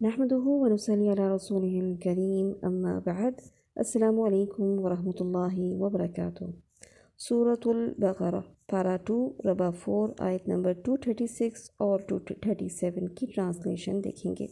نحمده ونصلي على رسوله الكريم أما بعد السلام علیکم ورحمۃ اللہ وبرکاتہ۔ سورة البقرہ پارہ 2 ربع 4 آیت نمبر 236 اور 237 کی ٹرانسلیشن دیکھیں گے۔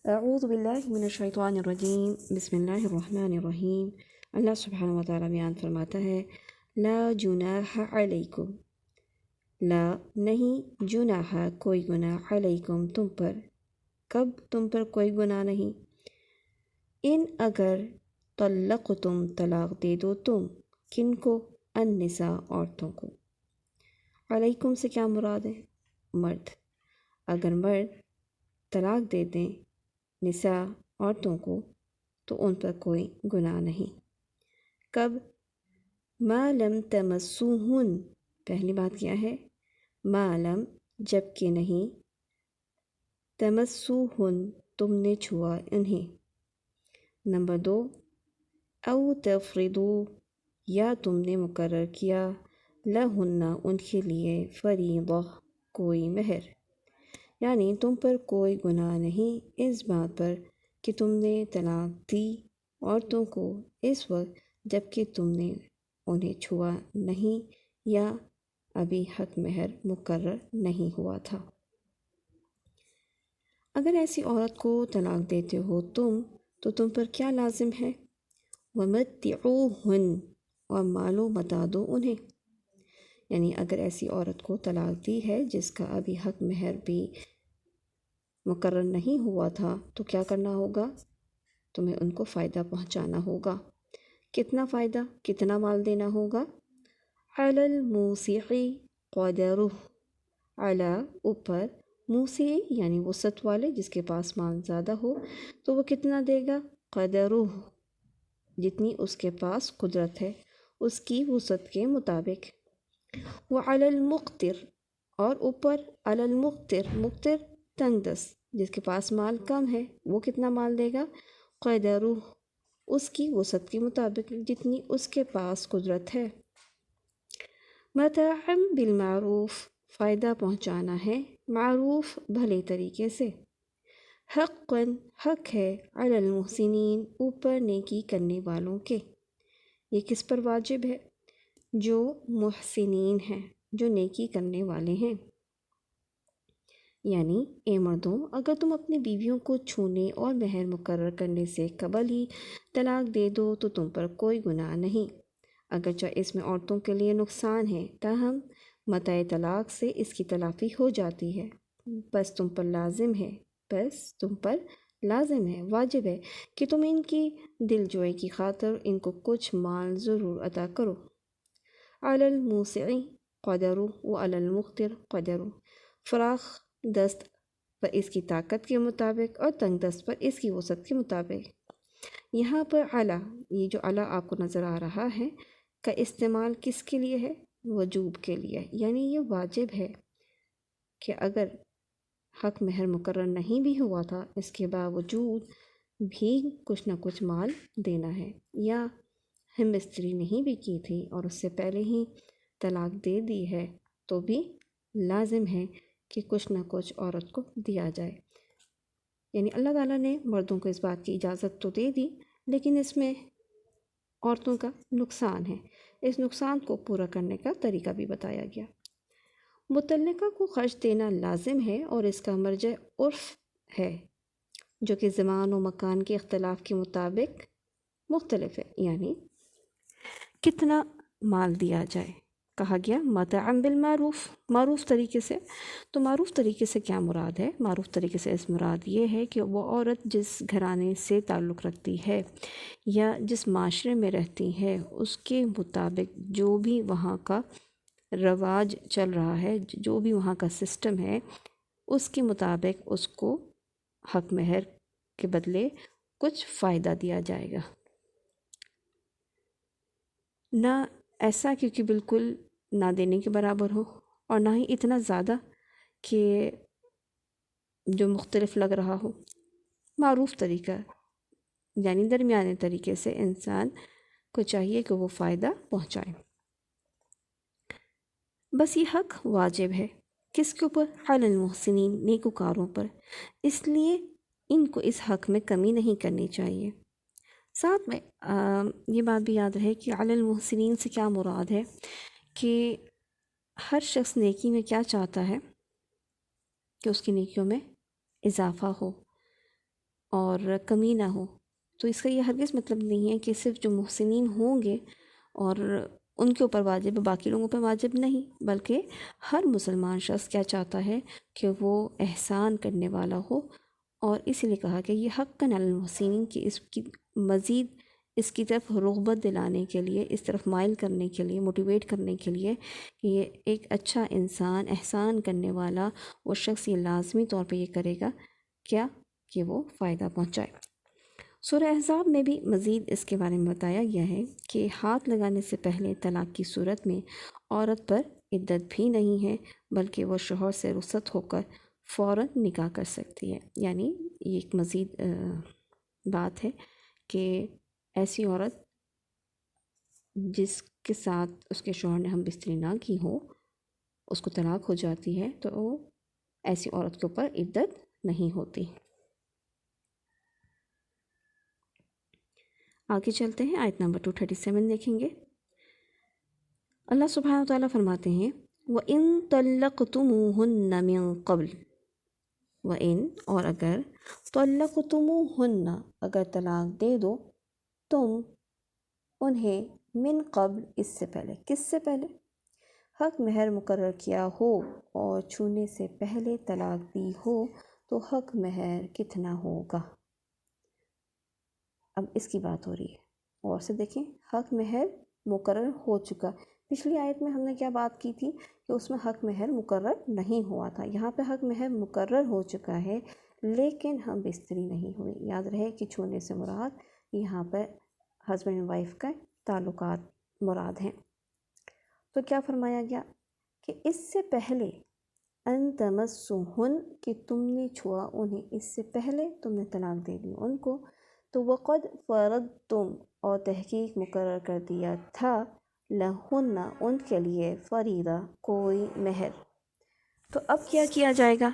اعوذ باللہ من الشیطان الرجیم، بسم اللہ الرحمن الرحیم۔ اللہ سبحانہ وتعالیٰ بیان فرماتا ہے، لا جناح علیکم، لا نہیں، جناح کوئی گناہ، علیکم تم پر، کب تم پر کوئی گناہ نہیں، ان اگر طلقتم طلاق دے دو تم، کن کو، النساء عورتوں کو۔ علیکم سے کیا مراد ہے؟ مرد۔ اگر مرد طلاق دے دیں نساء عورتوں کو تو ان پر کوئی گناہ نہیں۔ کب؟ ما لم تمسوہن، پہلی بات کیا ہے؟ ما لم جب کہ نہیں، تمسوہن تم نے چھوا انہیں۔ نمبر 2، او تفرضو یا تم نے مقرر کیا، لہن ان کے لیے، فریضہ کوئی مہر، یعنی تم پر کوئی گناہ نہیں اس بات پر کہ تم نے طلاق دی عورتوں کو اس وقت جب کہ تم نے انہیں چھوا نہیں یا ابھی حق مہر مقرر نہیں ہوا تھا۔ اگر ایسی عورت کو طلاق دیتے ہو تم تو تم پر کیا لازم ہے؟ وَمَتِّعُوهُنَّ، اور مال و متاع دو انہیں، یعنی اگر ایسی عورت کو طلاق دی ہے جس کا ابھی حق مہر بھی مقرر نہیں ہوا تھا تو کیا کرنا ہوگا؟ تمہیں ان کو فائدہ پہنچانا ہوگا۔ کتنا فائدہ، کتنا مال دینا ہوگا؟ علی الموسع قدرہ، علی اوپر، موسع یعنی وسعت والے، جس کے پاس مال زیادہ ہو تو وہ کتنا دے گا؟ قدرہ، جتنی اس کے پاس قدرت ہے اس کی وسعت کے مطابق۔ وعلی المقتر، اور اوپر، علی المقتر، مقتر تنگ دست، جس کے پاس مال کم ہے وہ کتنا مال دے گا؟ قدرہ، اس کی وسعت کے مطابق، جتنی اس کے پاس قدرت ہے۔ متاعا بالمعروف، فائدہ پہنچانا ہے معروف بھلے طریقے سے۔ حقا، حق ہے، علی المحسنین، اوپر نیکی کرنے والوں کے۔ یہ کس پر واجب ہے؟ جو محسنین ہیں، جو نیکی کرنے والے ہیں۔ یعنی اے مردوں، اگر تم اپنی بیویوں کو چھونے اور مہر مقرر کرنے سے قبل ہی طلاق دے دو تو تم پر کوئی گناہ نہیں، اگرچہ اس میں عورتوں کے لیے نقصان ہے، تاہم متاع طلاق سے اس کی تلافی ہو جاتی ہے۔ بس تم پر لازم ہے، واجب ہے کہ تم ان کی دل جوئی کی خاطر ان کو کچھ مال ضرور عطا کرو۔ علی الموسع قدرہ وعلی المقتر قدرہ، فراخ دست پر اس کی طاقت کے مطابق اور تنگ دست پر اس کی وسعت کے مطابق۔ یہاں پر علی، یہ جو علی آپ کو نظر آ رہا ہے کا استعمال کس کے لیے ہے؟ وجوب کے لیے، یعنی یہ واجب ہے کہ اگر حق مہر مقرر نہیں بھی ہوا تھا اس کے باوجود بھی کچھ نہ کچھ مال دینا ہے، یا ہم بستری نہیں بھی کی تھی اور اس سے پہلے ہی طلاق دے دی ہے تو بھی لازم ہے کہ کچھ نہ کچھ عورت کو دیا جائے۔ یعنی اللہ تعالیٰ نے مردوں کو اس بات کی اجازت تو دے دی، لیکن اس میں عورتوں کا نقصان ہے، اس نقصان کو پورا کرنے کا طریقہ بھی بتایا گیا۔ مطلقہ کو خرچ دینا لازم ہے اور اس کا مرجع عرف ہے جو کہ زمان و مکان کے اختلاف کے مطابق مختلف ہے، یعنی کتنا مال دیا جائے۔ کہا گیا متاعا بالمعروف، معروف طریقے سے۔ تو معروف طریقے سے کیا مراد ہے؟ معروف طریقے سے اس مراد یہ ہے کہ وہ عورت جس گھرانے سے تعلق رکھتی ہے یا جس معاشرے میں رہتی ہے اس کے مطابق جو بھی وہاں کا رواج چل رہا ہے، جو بھی وہاں کا سسٹم ہے، اس کے مطابق اس کو حق مہر کے بدلے کچھ فائدہ دیا جائے گا۔ نہ ایسا کیونکہ بالکل نہ دینے کے برابر ہو، اور نہ ہی اتنا زیادہ کہ جو مختلف لگ رہا ہو۔ معروف طریقہ یعنی درمیانے طریقے سے انسان کو چاہیے کہ وہ فائدہ پہنچائے۔ بس یہ حق واجب ہے، کس کے اوپر؟ علی المحسنین، نیکوکاروں پر، اس لیے ان کو اس حق میں کمی نہیں کرنی چاہیے۔ ساتھ میں یہ بات بھی یاد رہے کہ علی المحسنین سے کیا مراد ہے کہ ہر شخص نیکی میں کیا چاہتا ہے کہ اس کی نیکیوں میں اضافہ ہو اور کمی نہ ہو۔ تو اس کا یہ ہرگز مطلب نہیں ہے کہ صرف جو محسنین ہوں گے اور ان کے اوپر واجب ہے، باقی لوگوں پر واجب نہیں، بلکہ ہر مسلمان شخص کیا چاہتا ہے کہ وہ احسان کرنے والا ہو، اور اسی لیے کہا کہ یہ حقاً علی المحسنین کی اس کی مزید اس کی طرف رغبت دلانے کے لیے، اس طرف مائل کرنے کے لیے، موٹیویٹ کرنے کے لیے کہ یہ ایک اچھا انسان، احسان کرنے والا وہ شخص یہ لازمی طور پہ یہ کرے گا کیا کہ وہ فائدہ پہنچائے۔ سورہ احزاب میں بھی مزید اس کے بارے میں بتایا گیا ہے کہ ہاتھ لگانے سے پہلے طلاق کی صورت میں عورت پر عدت بھی نہیں ہے، بلکہ وہ شوہر سے رخصت ہو کر فوراً نکاح کر سکتی ہے۔ یعنی یہ ایک مزید بات ہے کہ ایسی عورت جس کے ساتھ اس کے شوہر نے ہم بستری نہ کی ہو، اس کو طلاق ہو جاتی ہے، تو ایسی عورت کے اوپر عدت نہیں ہوتی۔ آگے چلتے ہیں، آیت نمبر 237 دیکھیں گے۔ اللہ سبحانہ وتعالیٰ فرماتے ہیں وَإِن طَلَّقْتُمُوهُنَّ مِن قَبْلِ، وَإِن اور اگر، طَلَّقْتُمُوهُنَّ اگر طلاق دے دو تم انہیں، من قبل اس سے پہلے، کس سے پہلے؟ حق مہر مقرر کیا ہو اور چھونے سے پہلے طلاق دی ہو تو حق مہر کتنا ہوگا؟ اب اس کی بات ہو رہی ہے، اور سے دیکھیں، حق مہر مقرر ہو چکا۔ پچھلی آیت میں ہم نے کیا بات کی تھی کہ اس میں حق مہر مقرر نہیں ہوا تھا، یہاں پہ حق مہر مقرر ہو چکا ہے لیکن ہم بستری نہیں ہوئی۔ یاد رہے کہ چھونے سے مراد یہاں پہ ہسبینڈ اینڈ وائف کا تعلقات مراد ہیں۔ تو کیا فرمایا گیا کہ اس سے پہلے ان تمسوہن، کہ تم نے چھوا انہیں، اس سے پہلے تم نے طلاق دے دی ان کو، تو وقد فرضتم اور تحقیق مقرر کر دیا تھا، لہن ان کے لیے، فریضہ کوئی مہر۔ تو اب کیا کیا جائے گا؟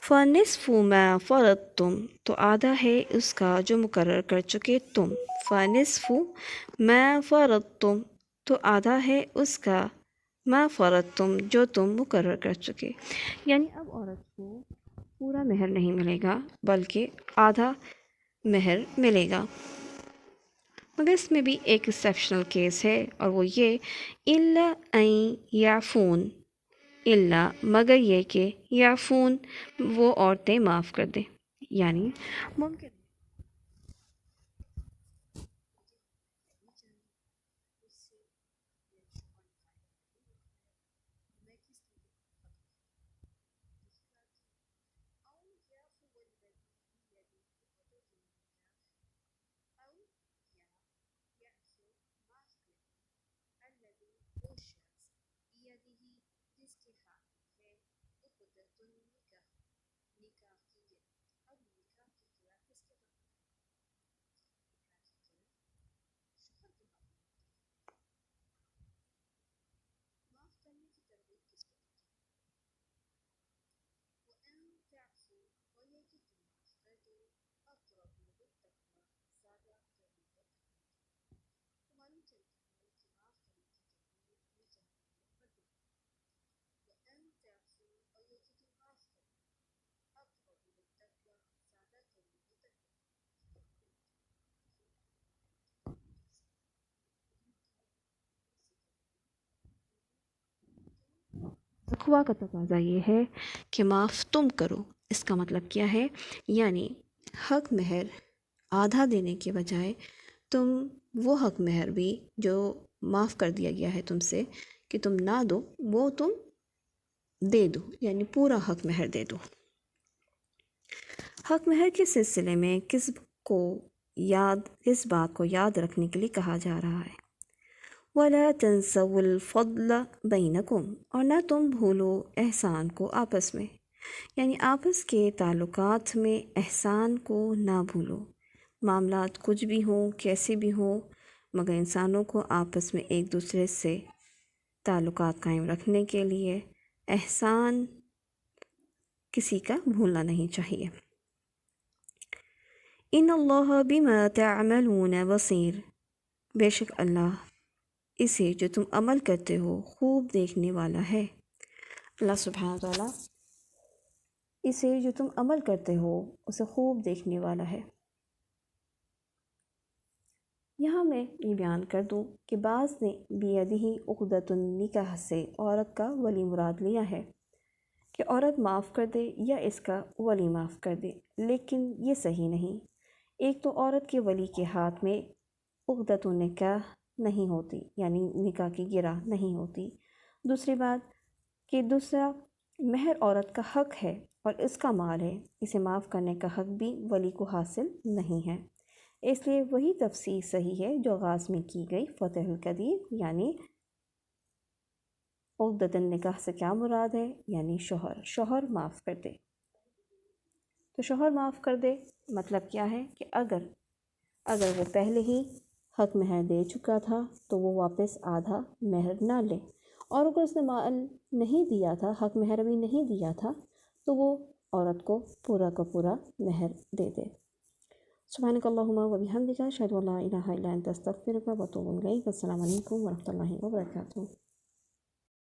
فنصف ما فرضتم، تو آدھا ہے اس کا جو مقرر کر چکے تم، فنصف ما فرضتم، تو آدھا ہے اس کا ما فرضتم جو تم مقرر کر چکے۔ یعنی اب عورت کو پورا مہر نہیں ملے گا بلکہ آدھا مہر ملے گا، مگر اس میں بھی ایک ایکسیپشنل کیس ہے، اور وہ یہ الا ان یعفون، الا مگر یہ کہ یعفون وہ عورتیں معاف کر دیں۔ یعنی ممکن تقویٰ کا تقاضا یہ ہے کہ معاف تم کرو۔ اس کا مطلب کیا ہے؟ یعنی حق مہر آدھا دینے کے بجائے تم وہ حق مہر بھی جو معاف کر دیا گیا ہے تم سے کہ تم نہ دو، وہ تم دے دو، یعنی پورا حق مہر دے دو۔ حق مہر کے سلسلے میں کس بات کو یاد رکھنے کے لیے کہا جا رہا ہے؟ وَلَا تَنْسَوُا الْفَضْلَ بَيْنَكُمْ، اور نہ تم بھولو احسان کو آپس میں، یعنی آپس کے تعلقات میں احسان کو نہ بھولو۔ معاملات کچھ بھی ہوں، کیسے بھی ہوں، مگر انسانوں کو آپس میں ایک دوسرے سے تعلقات قائم رکھنے کے لیے احسان کسی کا بھولنا نہیں چاہیے۔ ان اللہ بما تعملون بصیر، بے شک اللہ اسے جو تم عمل کرتے ہو خوب دیکھنے والا ہے۔ اللہ سبحانہ وتعالیٰ اسے جو تم عمل کرتے ہو اسے خوب دیکھنے والا ہے۔ یہاں میں یہ بیان کر دوں کہ بعض نے بیدہ عقدۃ النکاح سے عورت کا ولی مراد لیا ہے کہ عورت معاف کر دے یا اس کا ولی معاف کر دے، لیکن یہ صحیح نہیں۔ ایک تو عورت کے ولی کے ہاتھ میں عقدۃ النکاح نہیں ہوتی، یعنی نکاح کی گرہ نہیں ہوتی۔ دوسری بات کہ دوسرا مہر عورت کا حق ہے اور اس کا مال ہے، اسے معاف کرنے کا حق بھی ولی کو حاصل نہیں ہے۔ اس لیے وہی تفسیر صحیح ہے جو آغاز میں کی گئی، فتح القدیر، یعنی عقدۃ النکاح سے کیا مراد ہے؟ یعنی شوہر معاف کر دے۔ تو شوہر معاف کر دے مطلب کیا ہے کہ اگر وہ پہلے ہی حق مہر دے چکا تھا تو وہ واپس آدھا مہر نہ لے، اور اگر اس نے مال نہیں دیا تھا، حق مہر بھی نہیں دیا تھا، تو وہ عورت کو پورا کا پورا مہر دے دے۔ سبحانک اللہم و بحمدک، اشہد ان لا الہ الا انت، استغفرک و اتوب الیک۔ السلام علیکم ورحمۃ اللہ وبرکاتہ۔